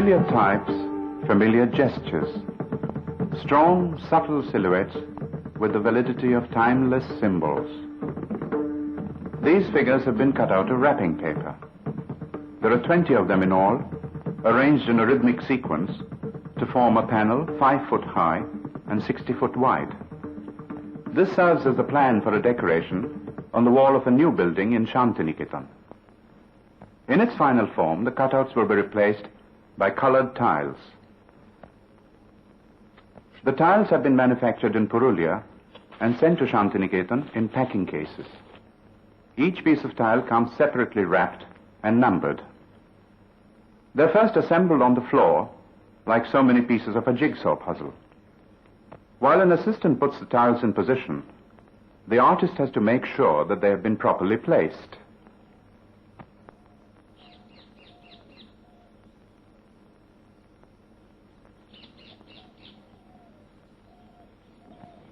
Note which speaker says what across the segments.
Speaker 1: Familiar types, familiar gestures. Strong, subtle silhouettes with the validity of timeless symbols. These figures have been cut out of wrapping paper. There are 20 of them in all, arranged in a rhythmic sequence to form a panel 5 foot high and 60 foot wide. This serves as the plan for a decoration on the wall of a new building in Santiniketan. In its final form, the cutouts will be replaced by colored tiles. The tiles have been manufactured in Purulia and sent to Santiniketan in packing cases. Each piece of tile comes separately wrapped and numbered. They're first assembled on the floor like so many pieces of a jigsaw puzzle. While an assistant puts the tiles in position, the artist has to make sure that they have been properly placed.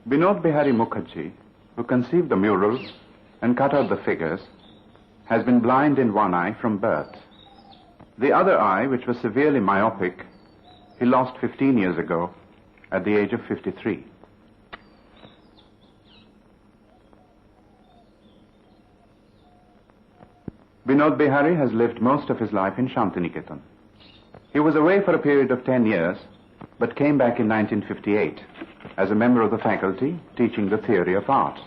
Speaker 1: Benode Behari Mukherjee, who conceived the murals and cut out the figures, has been blind in one eye from birth. The other eye, which was severely myopic, he lost 15 years ago at the age of 53. Benode Behari has lived most of his life in Santiniketan. He was away for a period of 10 years, but came back in 1958 as a member of the faculty teaching the theory of art.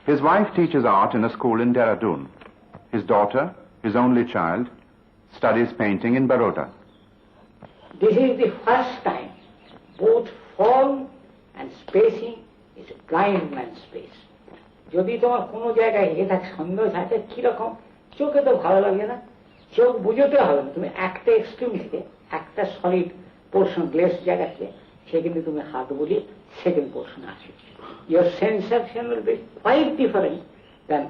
Speaker 1: His wife teaches art in a school in Dehradun. His daughter, his only child, studies painting in Baroda.
Speaker 2: This is the first time both form and spacing is a blind man's space. যদি তোমার কোনো জায়গায় এটা সন্দেহ থাকে কিরকম চোখে তো ভালো লাগে না, চোখ বুঝতে হবে না, তুমি একটা এক্সট্রিম থেকে একটা সলিড পোর্শন গ্লেস জায়গা থেকে সে কিন্তু তুমি হাত বুলিয়ে সেকেন্ড পোর্শন আসবে। Your sensation will be quite different than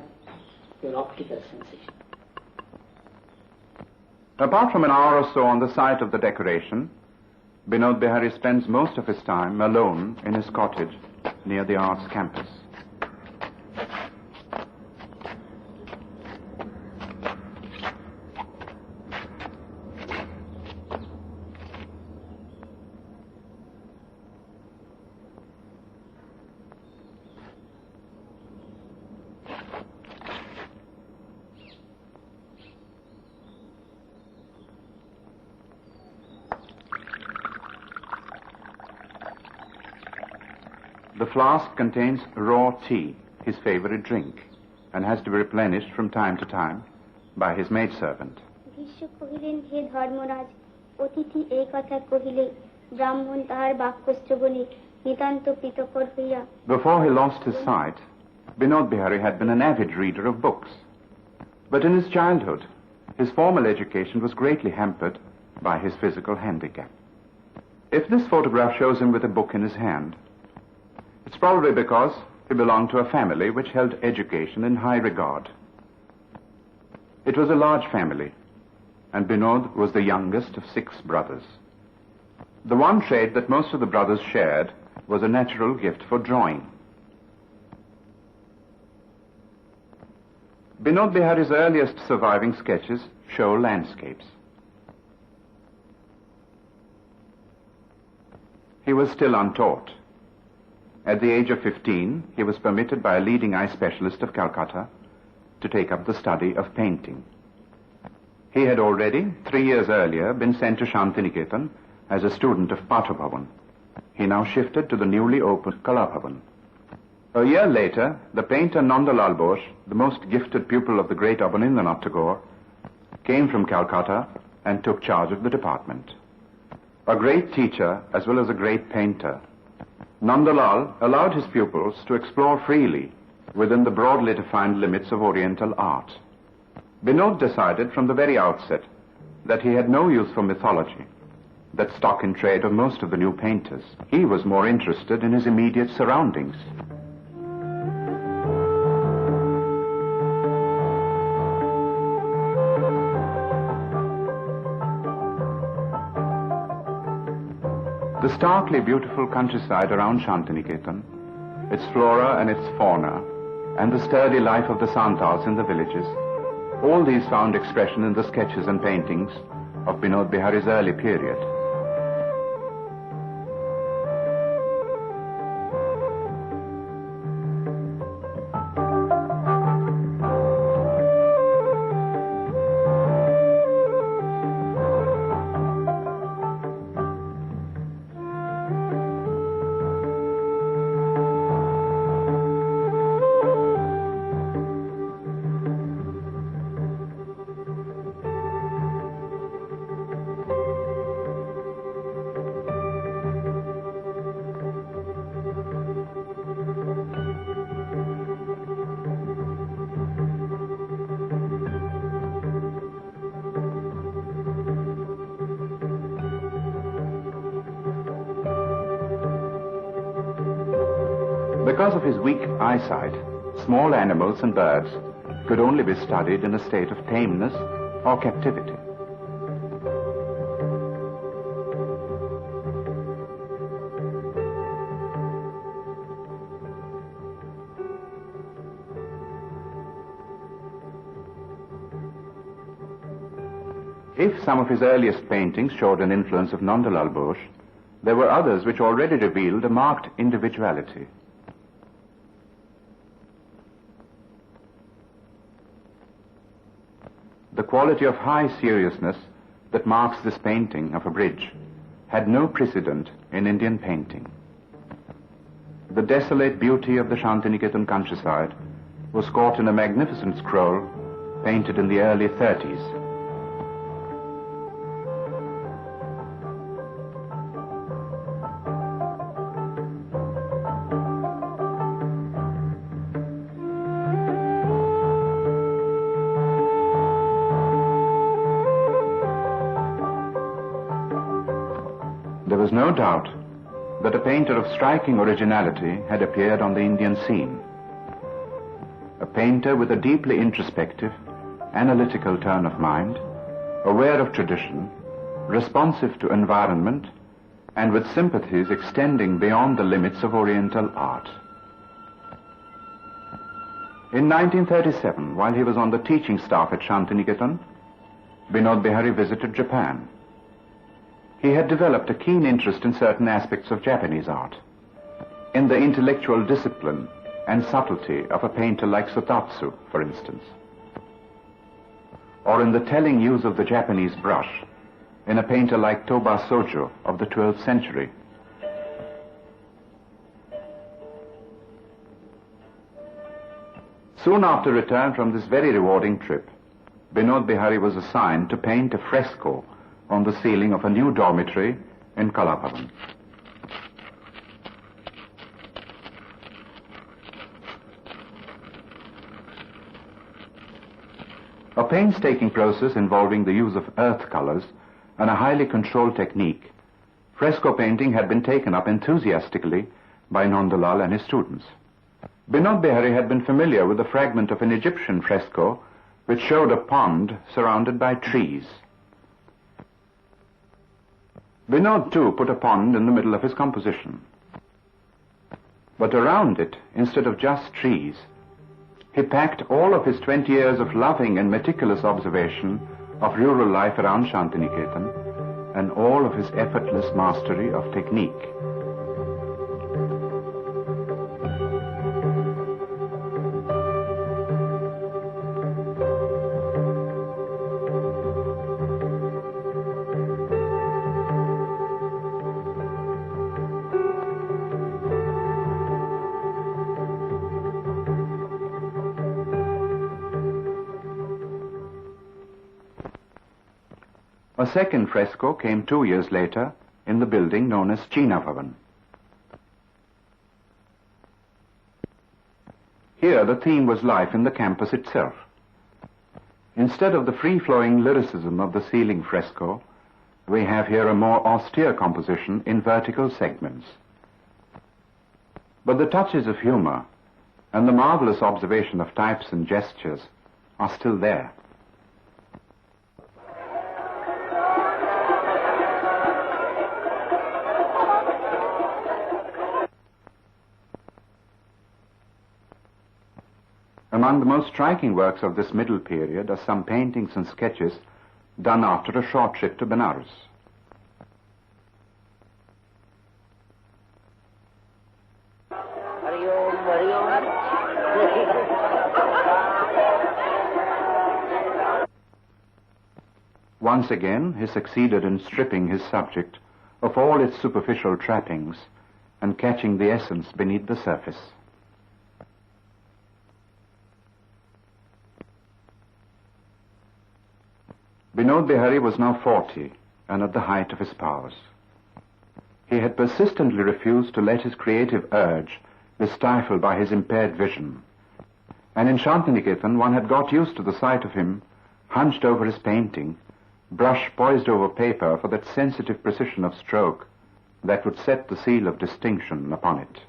Speaker 2: your optical sensation.
Speaker 1: Apart from an hour or so on the site of the decoration, Benode Behari spends most of his time alone in his cottage near the arts campus. The flask contains raw tea, his favorite drink, and has to be replenished from time to time by his maidservant. Before he lost his sight, Benode Behari had been an avid reader of books. But in his childhood, his formal education was greatly hampered by his physical handicap. If this photograph shows him with a book in his hand, it's probably because he belonged to a family which held education in high regard. It was a large family, and Benode was the youngest of 6 brothers. The one trait that most of the brothers shared was a natural gift for drawing. Benode Behari's earliest surviving sketches show landscapes. He was still untaught. At the age of 15, he was permitted by a leading eye specialist of Calcutta to take up the study of painting. He had already, 3 years earlier, been sent to Santiniketan as a student of Pathabhavan. He now shifted to the newly opened Kalabhavan. A year later, the painter Nandalal Bose, the most gifted pupil of the great Rabindranath Tagore, came from Calcutta and took charge of the department. A great teacher as well as a great painter, Nandalal allowed his pupils to explore freely within the broadly defined limits of Oriental art. Benode decided from the very outset that he had no use for mythology, that stock in trade of most of the new painters. He was more interested in his immediate surroundings. The starkly beautiful countryside around Santiniketan, its flora and its fauna, and the sturdy life of the Santals in the villages All these found expression in the sketches and paintings of Benode Behari's early period. Because of his weak eyesight, small animals and birds could only be studied in a state of tameness or captivity. If some of his earliest paintings showed an influence of Nandalal Bose, there were others which already revealed a marked individuality. The quality of high seriousness that marks this painting of a bridge had no precedent in Indian painting. The desolate beauty of the Santiniketan countryside was caught in a magnificent scroll painted in the early 30s. There was no doubt that a painter of striking originality had appeared on the Indian scene. A painter with a deeply introspective, analytical turn of mind, aware of tradition, responsive to environment, and with sympathies extending beyond the limits of Oriental art. In 1937, while he was on the teaching staff at Santiniketan, Benode Behari visited Japan. He had developed a keen interest in certain aspects of Japanese art, in the intellectual discipline and subtlety of a painter like Sotatsu, for instance, or in the telling use of the Japanese brush in a painter like Toba Sojo of the 12th century. Soon after return from this very rewarding trip, Benode Behari was assigned to paint a fresco on the ceiling of a new dormitory in Kalabhavan. A painstaking process involving the use of earth colors and a highly controlled technique, fresco painting had been taken up enthusiastically by Nandalal and his students. Benode Behari had been familiar with a fragment of an Egyptian fresco which showed a pond surrounded by trees. Benode too put a pond in the middle of his composition. But around it, instead of just trees, he packed all of his 20 years of loving and meticulous observation of rural life around Santiniketan and all of his effortless mastery of technique. A second fresco came 2 years later in the building known as China Bhavan. Here the theme was life in the campus itself. Instead of the free-flowing lyricism of the ceiling fresco, we have here a more austere composition in vertical segments. But the touches of humor and the marvelous observation of types and gestures are still there. Among the most striking works of this middle period are some paintings and sketches done after a short trip to Benares. Once again, he succeeded in stripping his subject of all its superficial trappings and catching the essence beneath the surface. Benode Behari was now 40 and at the height of his powers. He had persistently refused to let his creative urge be stifled by his impaired vision, and in Santiniketan one had got used to the sight of him hunched over his painting, brush poised over paper for that sensitive precision of stroke that would set the seal of distinction upon it.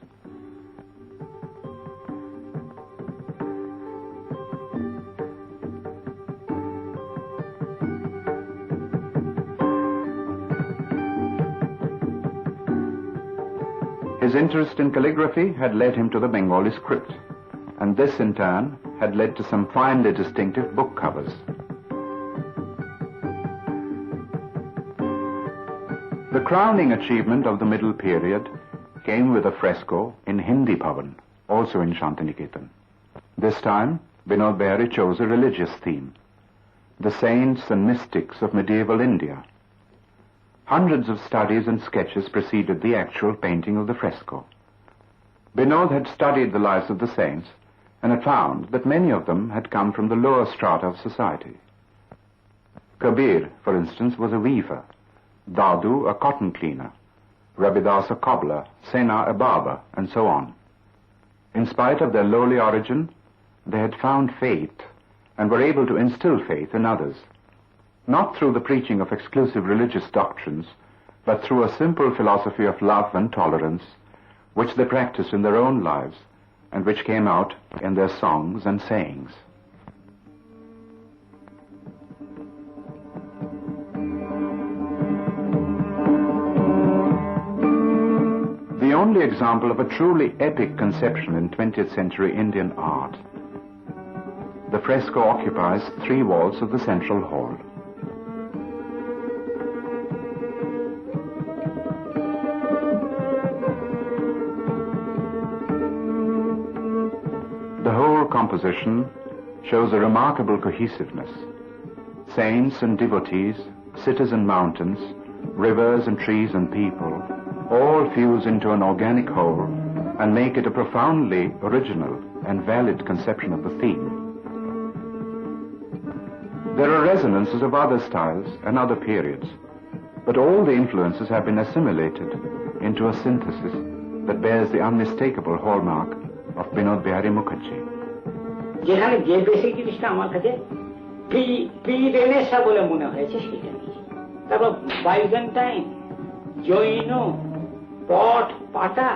Speaker 1: His interest in calligraphy had led him to the Bengali script, and this in turn had led to some finely distinctive book covers. The crowning achievement of the middle period came with a fresco in Hindi Bhavan, also in Santiniketan. This time, Benode Behari chose a religious theme, the saints and mystics of medieval India. Hundreds of studies and sketches preceded the actual painting of the fresco. Benode had studied the lives of the saints and had found that many of them had come from the lower strata of society. Kabir, for instance, was a weaver, Dadu a cotton cleaner, Rabidas a cobbler, Sena a barber, and so on. In spite of their lowly origin, they had found faith and were able to instill faith in others, not through the preaching of exclusive religious doctrines, but through a simple philosophy of love and tolerance, which they practiced in their own lives and which came out in their songs and sayings. The only example of a truly epic conception in 20th century Indian art, the fresco occupies 3 walls of the central hall. The whole composition shows a remarkable cohesiveness. Saints and devotees, cities and mountains, rivers and trees and people, all fuse into an organic whole and make it a profoundly original and valid conception of the theme. There are resonances of other styles and other periods, but all the influences have been assimilated into a synthesis that bears the unmistakable hallmark of Benode Behari Mukherjee.
Speaker 2: যেখানে যে basic জিনিসটা আমার কাছে pre-renaissance বলে মনে হয়েছে সেটা নিয়েছি। তারপর বাইজেন্টাইন, জৈন, পট, পাটা,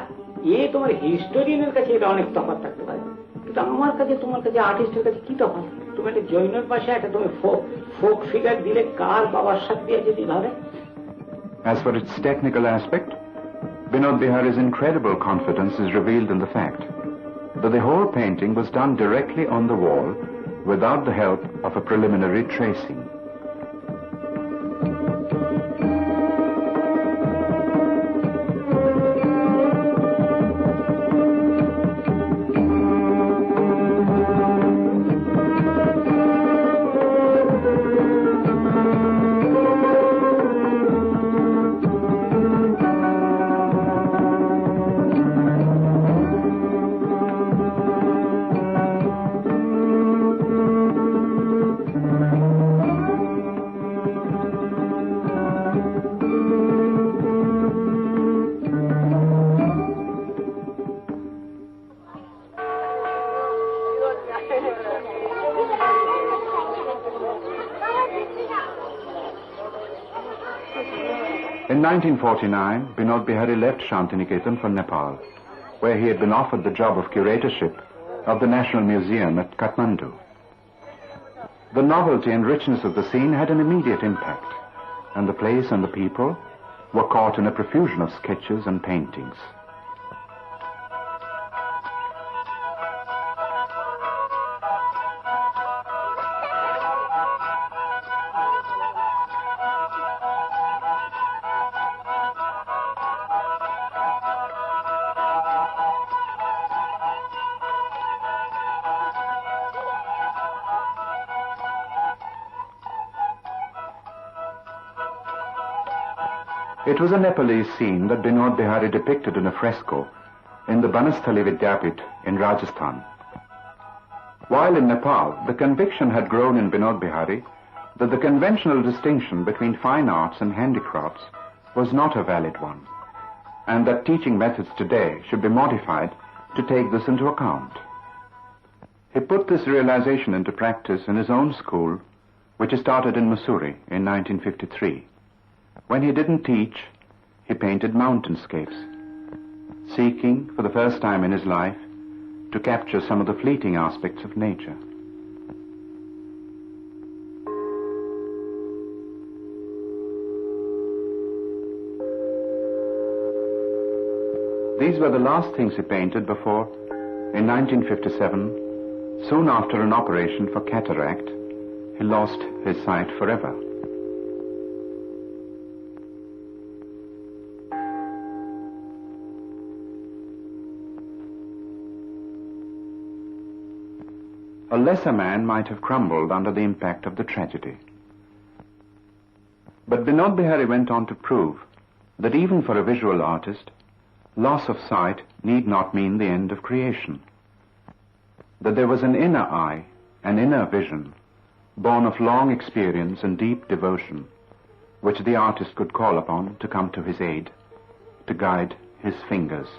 Speaker 2: তোমার হিস্টোরিয়ানের কাছে এটা অনেক তফাৎ থাকতে পারে, কিন্তু আমার কাছে তোমার কাছে আর্টিস্টের কাছে কি তফাৎ? তুমি একটা জৈনের পাশে একটা তুমি ফোক ফিগার দিলে কার বাবার সাথে দিয়ে যদি ভাবে।
Speaker 1: As for its technical aspect, Benode Behari's incredible confidence is revealed in the fact that the whole painting was done directly on the wall without the help of a preliminary tracing. In 1949, Benode Behari left Santiniketan for Nepal, where he had been offered the job of curatorship of the National Museum at Kathmandu. The novelty and richness of the scene had an immediate impact, and the place and the people were caught in a profusion of sketches and paintings. It was a Nepalese scene that Benode Behari depicted in a fresco in the Banasthali Vidyapit in Rajasthan. While in Nepal, the conviction had grown in Benode Behari that the conventional distinction between fine arts and handicrafts was not a valid one, and that teaching methods today should be modified to take this into account. He put this realization into practice in his own school, which he started in Mussoorie in 1953. When he didn't teach, he painted mountainscapes, seeking for the first time in his life to capture some of the fleeting aspects of nature. These were the last things he painted before, in 1957, soon after an operation for cataract, he lost his sight forever. A lesser man might have crumbled under the impact of the tragedy. But Benode Behari went on to prove that even for a visual artist, loss of sight need not mean the end of creation. That there was an inner eye, an inner vision, born of long experience and deep devotion, which the artist could call upon to come to his aid, to guide his fingers.